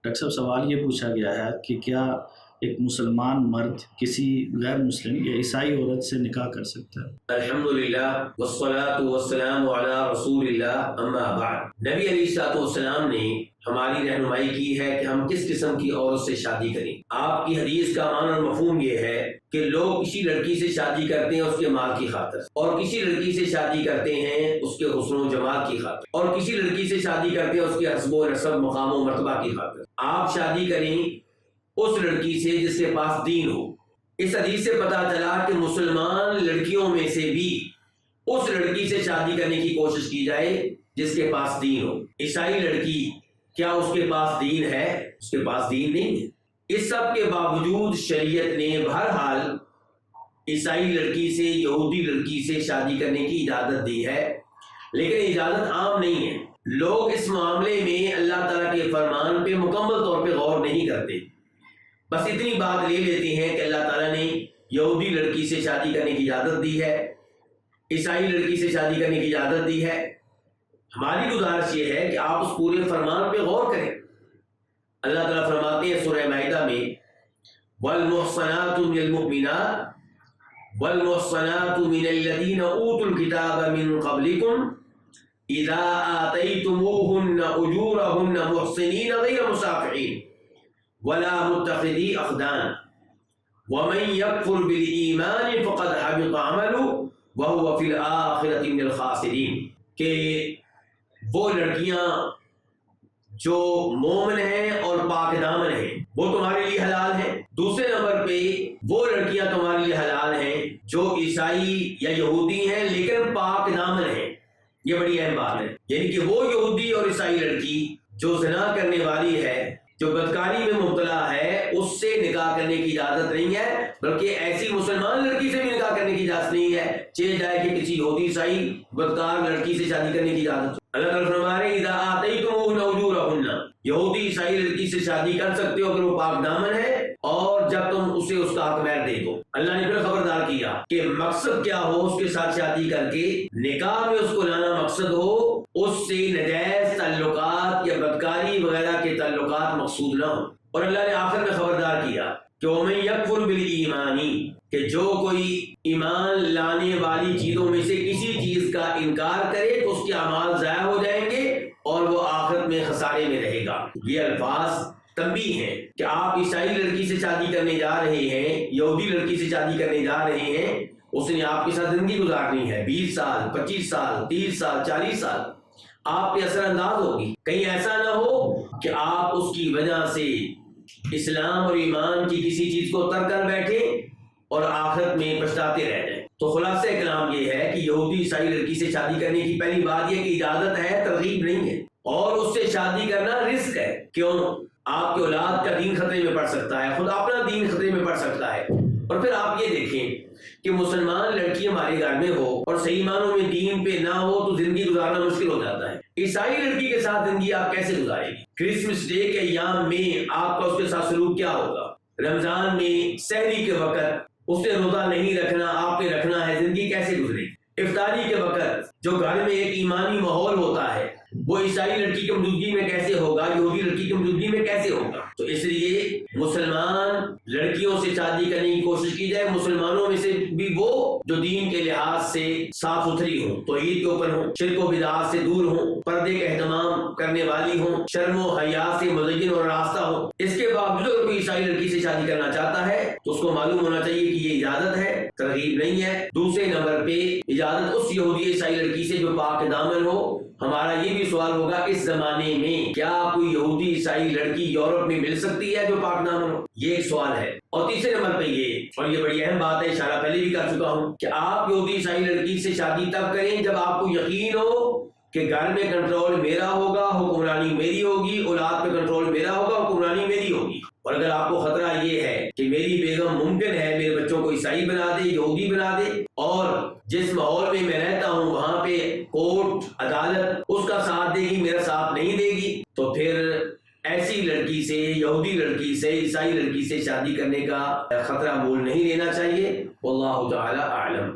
Doctor صاحب سوال یہ پوچھا گیا ہے کہ کیا ایک مسلمان مرد کسی غیر مسلم یا عیسائی عورت سے نکاح کر سکتا ہے؟ الحمدللہ والصلاة والسلام علی رسول اللہ اما بعد۔ نبی علیہ السلام نے ہماری رہنمائی کی ہے کہ ہم کس قسم کی عورت سے شادی کریں۔ آپ کی حدیث کا معنی اور مفہوم یہ ہے کہ لوگ کسی لڑکی سے شادی کرتے ہیں اس کے مال کی خاطر، اور کسی لڑکی سے شادی کرتے ہیں اس کے حسن و جمال کی خاطر، اور کسی لڑکی سے شادی کرتے ہیں اس کے حسب و نسب مقام و مرتبہ کی خاطر۔ آپ شادی کریں اس لڑکی سے جس کے پاس دین ہو۔ اس حدیث سے پتہ چلا کہ مسلمان لڑکیوں میں سے بھی اس لڑکی سے شادی کرنے کی کوشش کی جائے جس کے پاس دین ہو۔ عیسائی لڑکی، کیا اس کے پاس دین ہے؟ اس کے پاس دین نہیں ہے۔ اس سب کے باوجود شریعت نے بہرحال عیسائی لڑکی سے، یہودی لڑکی سے شادی کرنے کی اجازت دی ہے، لیکن اجازت عام نہیں ہے۔ لوگ اس معاملے میں اللہ تعالیٰ کے فرمان پہ مکمل طور پہ غور نہیں کرتے، بس اتنی بات لے لیتے ہیں کہ اللہ تعالیٰ نے یہودی لڑکی سے شادی کرنے کی اجازت دی ہے، عیسائی لڑکی سے شادی کرنے کی اجازت دی ہے۔ ہماری گزارش یہ ہے کہ آپ اس پورے فرمان پہ غور کریں۔ اللہ تعالیٰ فرماتے ہیں سورہ مائدہ میں والمحصنات من المؤمنات والمحصنات من الذين اوتوا الكتاب من قبلكم اذا آتيتموهن اجورهن محصنين غير مسافحين ولا متخذي اخدان ومن يكفر بالایمان فقد حبط عمله وهو في الآخرة من الخاسرين، کہ وہ لڑکیاں جو مومن ہیں اور پاک دامن ہیں وہ تمہارے لیے حلال ہیں۔ دوسرے نمبر پہ وہ لڑکیاں تمہارے لیے حلال ہیں جو عیسائی یا یہودی ہیں لیکن پاک دامن ہیں۔ یہ بڑی اہم بات ہے، یعنی کہ وہ یہودی اور عیسائی لڑکی جو زنا کرنے والی ہے، جو بدکاری میں مبتلا ہے، اس سے نکاح کرنے کی اجازت نہیں ہے، بلکہ ایسی مسلمان لڑکی سے بھی نکاح کرنے کی اجازت نہیں ہے، چاہے جائے کہ کسی یہودی عیسائی بدکار لڑکی سے شادی کرنے کی اجازت۔ اللہ تعالیٰ فرما رہے ہیں اذا آتیتموہن اجورہن، یہودی عیسائی لڑکی سے شادی کر سکتے ہو اگر وہ پاک دامن ہے، اور جب تم اسے اس کا حق مہر دے دو۔ اللہ نے پھر خبردار کیا کہ مقصد کیا ہو اس کے ساتھ شادی کر کے، نکاح میں اس کو لانا مقصد ہو، اس سے نجائز تعلقات یا بدکاری وغیرہ کے تعلقات مقصود نہ ہو۔ اور اللہ نے آخر میں خبردار کیا کہ وَمَن يَكْفُرْ بِالْإِيمَانِ، کہ جو کوئی ایمان لانے والی چیزوں میں سے کسی چیز کا انکار کرے تو اس کے اعمال ضائع ہو جائیں گے اور وہ آخرت میں خسارے میں رہے گا۔ یہ الفاظ تنبیہ ہیں کہ آپ عیسائی لڑکی سے شادی کرنے جا رہے ہیں، یہودی لڑکی سے شادی کرنے جا رہے ہیں، اس نے آپ کے ساتھ زندگی گزارنی ہے، 20 سال 25 سال 30 سال 40 سال آپ پہ اثر انداز ہوگی۔ کہیں ایسا نہ ہو کہ آپ اس کی وجہ سے اسلام اور ایمان کی کسی چیز کو ترک کر بیٹھے اور آخرت میں پچھتاتے رہ جائیں۔ تو خلاصہ کلام یہ ہے کہ یہودی عیسائی لڑکی سے شادی کرنے کی پہلی بات یہ کہ اجازت ہے، ترغیب نہیں ہے، اور اس سے شادی کرنا رسک ہے۔ کیوں؟ آپ کی اولاد کا دین خطرے میں پڑ سکتا ہے، خود اپنا دین خطرے میں پڑ سکتا ہے۔ اور پھر آپ یہ دیکھیں کہ مسلمان لڑکی ہمارے گھر میں ہو اور صحیح معنوں میں دین پہ نہ ہو تو زندگی گزارنا مشکل ہو جاتا ہے۔ عیسائی لڑکی کے ساتھ زندگی آپ کیسے گزاریں گے؟ کرسمس ڈے کے ایام میں آپ کا اس کے ساتھ سلوک کیا ہوگا؟ رمضان میں سحری کے وقت اس نے روزہ نہیں رکھنا، آپ نے رکھنا ہے، زندگی کیسے گزرے گی؟ افطاری کے وقت جو گھر میں ایک ایمانی ماحول ہوتا ہے وہ عیسائی لڑکی کی موجودگی میں کیسے ہوگا، یہودی لڑکی کی موجودگی میں کیسے ہوگا؟ تو اس لیے مسلمان لڑکیوں سے شادی کرنے کی کوشش کی جائے، مسلمانوں میں سے بھی وہ جو دین کے لحاظ سے صاف ستھری ہوں، توحید کے اوپر ہوں، شرک و بدعات سے دور ہوں، پردے کا اہتمام کرنے والی ہوں، شرم و حیا سے مزین اور راستہ ہوں۔ اس کے باوجود اگر کوئی عیسائی لڑکی سے شادی کرنا چاہتا ہے تو اس کو معلوم ہونا چاہیے کہ یہ اجازت ہے، ترغیب نہیں ہے۔ دوسرے نمبر پہ اجازت اس یہودی عیسائی لڑکی سے جو پاک دامن ہو۔ ہمارا یہ بھی سوال ہوگا اس زمانے میں کیا کوئی یہودی عیسائی لڑکی یورپ میں مل سکتی ہے جو پاک دامن ہو؟ یہ ایک سوال ہے۔ اور تیسرے نمبر پہ یہ، اور یہ بڑی اہم بات ہے، اشارہ پہلے بھی کر چکا ہوں، کہ آپ یہودی عیسائی لڑکی سے شادی تب کریں جب آپ کو یقین ہو کہ گھر میں کنٹرول میرا ہوگا، حکمرانی میری ہوگی، اولاد پہ کنٹرول میرا ہوگا، حکمرانی میری ہوگی۔ اور اگر آپ کو خطرہ یہ ہے کہ میری بیگم ممکن ہے میرے بچوں کو عیسائی بنا دے، یہودی بنا دے، اور جس ماحول میں میں رہتا ہوں وہاں پہ کورٹ عدالت اس کا ساتھ دے گی، میرا ساتھ نہیں دے گی، تو پھر ایسی لڑکی سے، یہودی لڑکی سے، عیسائی لڑکی سے شادی کرنے کا خطرہ مول نہیں لینا چاہیے۔ واللہ تعالی اعلم۔